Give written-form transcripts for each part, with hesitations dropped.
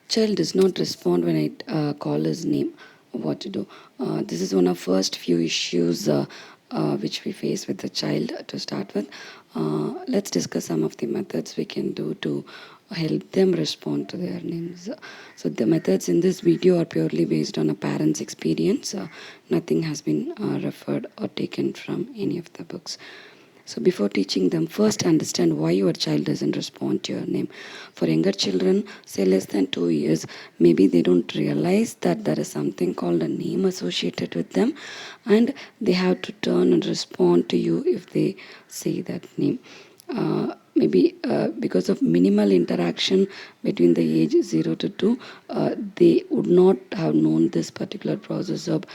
Child does not respond when I call his name. What to do? This is one of first few issues which we face with the child to start with. Let's discuss some of the methods we can do to help them respond to their names. So the methods in this video are purely based on a parent's experience. Nothing has been referred or taken from any of the books. So before teaching them, first understand why your child doesn't respond to your name. For younger children, say less than 2 years, maybe they don't realize that there is something called a name associated with them, and they have to turn and respond to you if they say that name. Maybe because of minimal interaction between the age 0 to 2, they would not have known this particular process of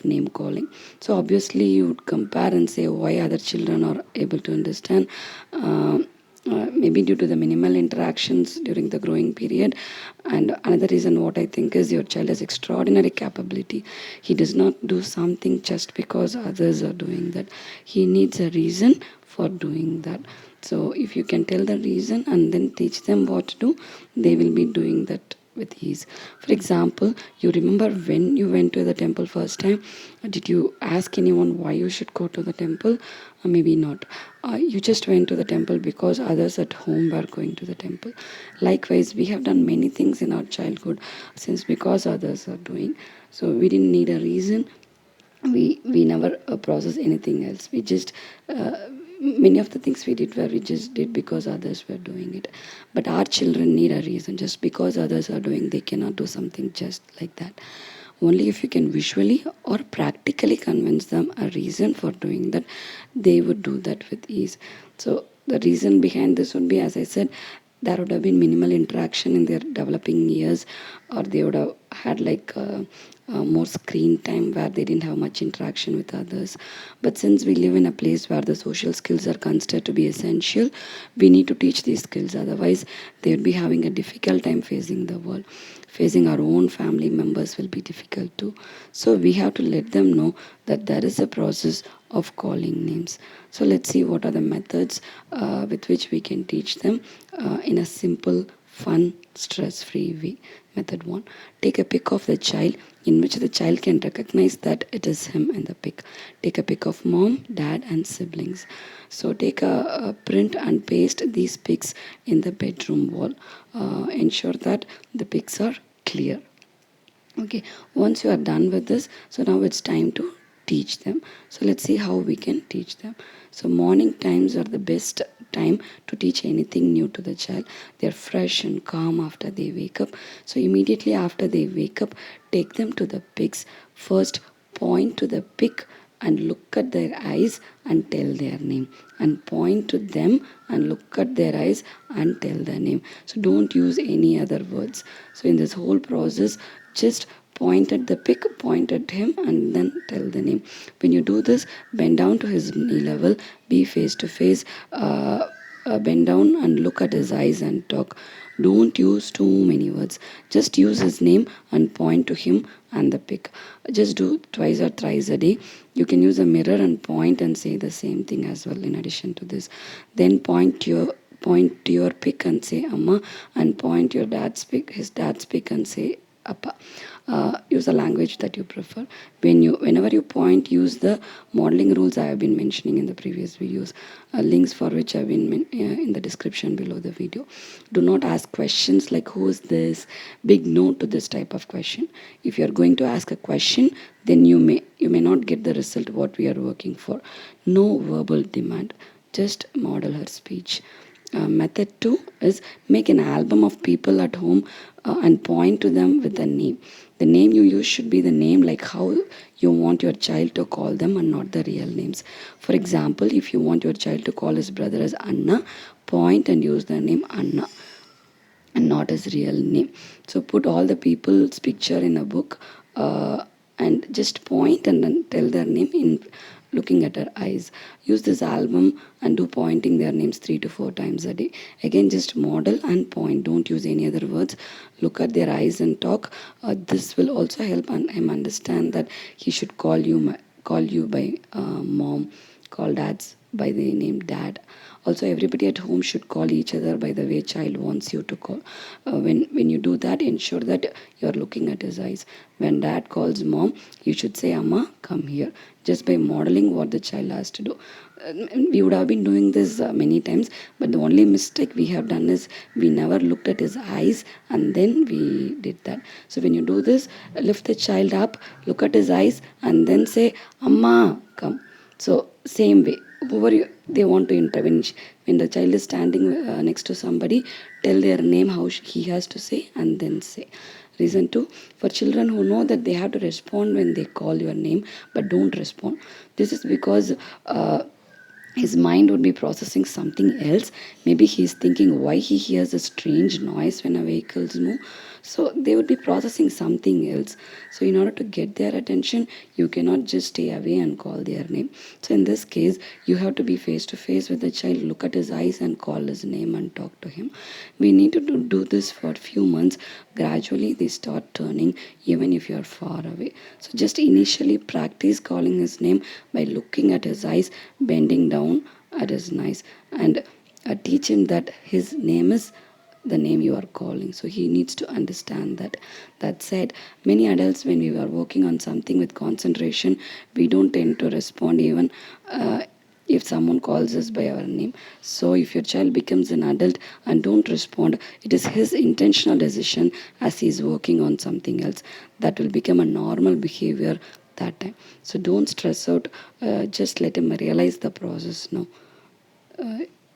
name calling. So obviously you would compare and say why other children are able to understand. Maybe due to the minimal interactions during the growing period. And another reason what I think is your child has extraordinary capability. He does not do something just because others are doing that. He needs a reason for doing that. So if you can tell the reason and then teach them what to do, they will be doing that with ease. For example, you remember when you went to the temple first time? Did you ask anyone why you should go to the temple? Maybe not. You just went to the temple because others at home were going to the temple. Likewise, we have done many things in our childhood since because others are doing. So we didn't need a reason. We never process anything else. We just many of the things we did were we just did because others were doing it. But our children need a reason. Just because others are doing, they cannot do something just like that. Only if you can visually or practically convince them a reason for doing that, they would do that with ease. So the reason behind this would be, as I said, there would have been minimal interaction in their developing years, or they would have had more screen time where they didn't have much interaction with others. But since we live in a place where the social skills are considered to be essential, we need to teach these skills. Otherwise, they would be having a difficult time facing the world. Facing our own family members will be difficult too. So we have to let them know that there is a process of calling names. So let's see what are the methods with which we can teach them in a simple, fun, stress-free way. Method 1. Take a pic of the child in which the child can recognize that it is him in the pic. Take a pic of mom, dad and siblings. So take a print and paste these pics in the bedroom wall. Ensure that the pics are clear. Okay, once you are done with this, so now it's time to teach them. So let's see how we can teach them. So morning times are the best time to teach anything new to the child. They're fresh and calm after they wake up. So immediately after they wake up, take them to the pigs. First, point to the pig and look at their eyes and tell their name, and point to them and look at their eyes and tell their name. So don't use any other words. So in this whole process, just point at the pig, point at him and then tell the name. When you do this, bend down to his knee level, be face to face, bend down and look at his eyes and talk. Don't use too many words. Just use his name and point to him and the pig. Just do twice or thrice a day. You can use a mirror and point and say the same thing as well in addition to this. Then point to your pig and say Amma, and point your his dad's pig and say Appa. Use a language that you prefer. Whenever you point, use the modeling rules I have been mentioning in the previous videos. Links for which have been in the description below the video. Do not ask questions like who is this? Big no to this type of question. If you are going to ask a question, then you may not get the result what we are working for. No verbal demand. Just model her speech. Method 2 is make an album of people at home and point to them with a name. The name you use should be the name like how you want your child to call them and not the real names. For example, if you want your child to call his brother as Anna, point and use the name Anna and not his real name. So put all the people's picture in a book and just point and then tell their name in looking at her eyes. Use this album and do pointing their names 3 to 4 times a day. Again, just model and point. Don't use any other words. Look at their eyes and talk. This will also help him understand that he should call you by mom, call dads by the name dad, Also, everybody at home should call each other by the way child wants you to call. When you do that, ensure that you're looking at his eyes. When dad calls mom, you should say, Amma, come here, just by modeling what the child has to do. We would have been doing this many times, but the only mistake we have done is we never looked at his eyes and then we did that. So when you do this, lift the child up, look at his eyes, and then say, Amma, come. So same way, whoever they want to intervene. When the child is standing next to somebody, tell their name, how he has to say, and then say. Reason 2, for children who know that they have to respond when they call your name but don't respond. This is because his mind would be processing something else. Maybe he's thinking why he hears a strange noise when a vehicles move. So they would be processing something else. So in order to get their attention, you cannot just stay away and call their name. So in this case, you have to be face to face with the child, look at his eyes and call his name and talk to him. We need to do this for a few months. Gradually they start turning even if you are far away. So just initially practice calling his name by looking at his eyes, bending down at his eyes, and teach him that his name is the name you are calling. So he needs to understand that. That said, many adults, when we are working on something with concentration, we don't tend to respond even if someone calls us by our name. So if your child becomes an adult and don't respond, it is his intentional decision as he is working on something else. That will become a normal behavior that time. So don't stress out. Just let him realize the process now.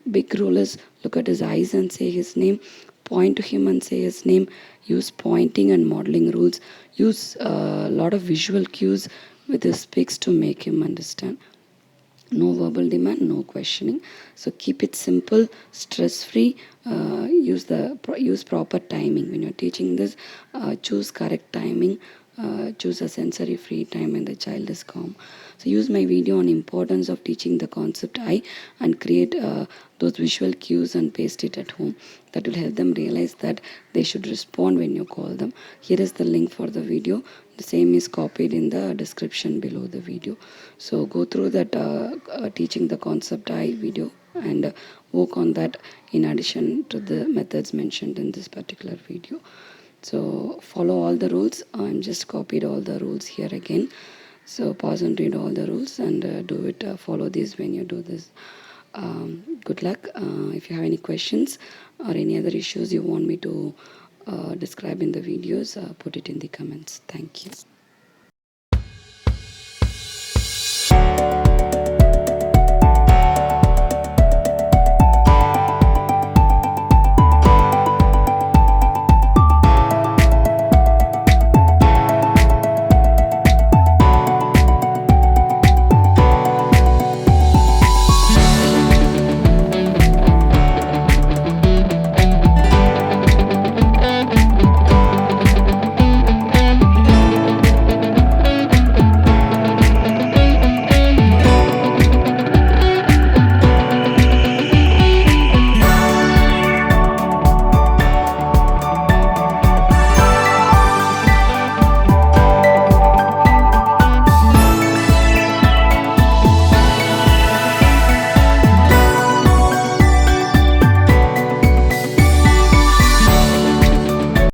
Big rule is look at his eyes and say his name, point to him and say his name, use pointing and modeling rules, use a lot of visual cues with his speaks to make him understand. No verbal demand, no questioning. So keep it simple, stress free. Use proper timing when you're teaching this. Choose correct timing. Choose a sensory free time when the child is calm. So use my video on importance of teaching the concept I and create those visual cues and paste it at home. That will help them realize that they should respond when you call them. Here is the link for the video. The same is copied in the description below the video. So go through that teaching the concept I video and work on that in addition to the methods mentioned in this particular video. So follow all the rules. I'm just copied all the rules here again. So pause and read all the rules and do it. Follow these when you do this. Good luck. If you have any questions or any other issues you want me to describe in the videos, put it in the comments. Thank you.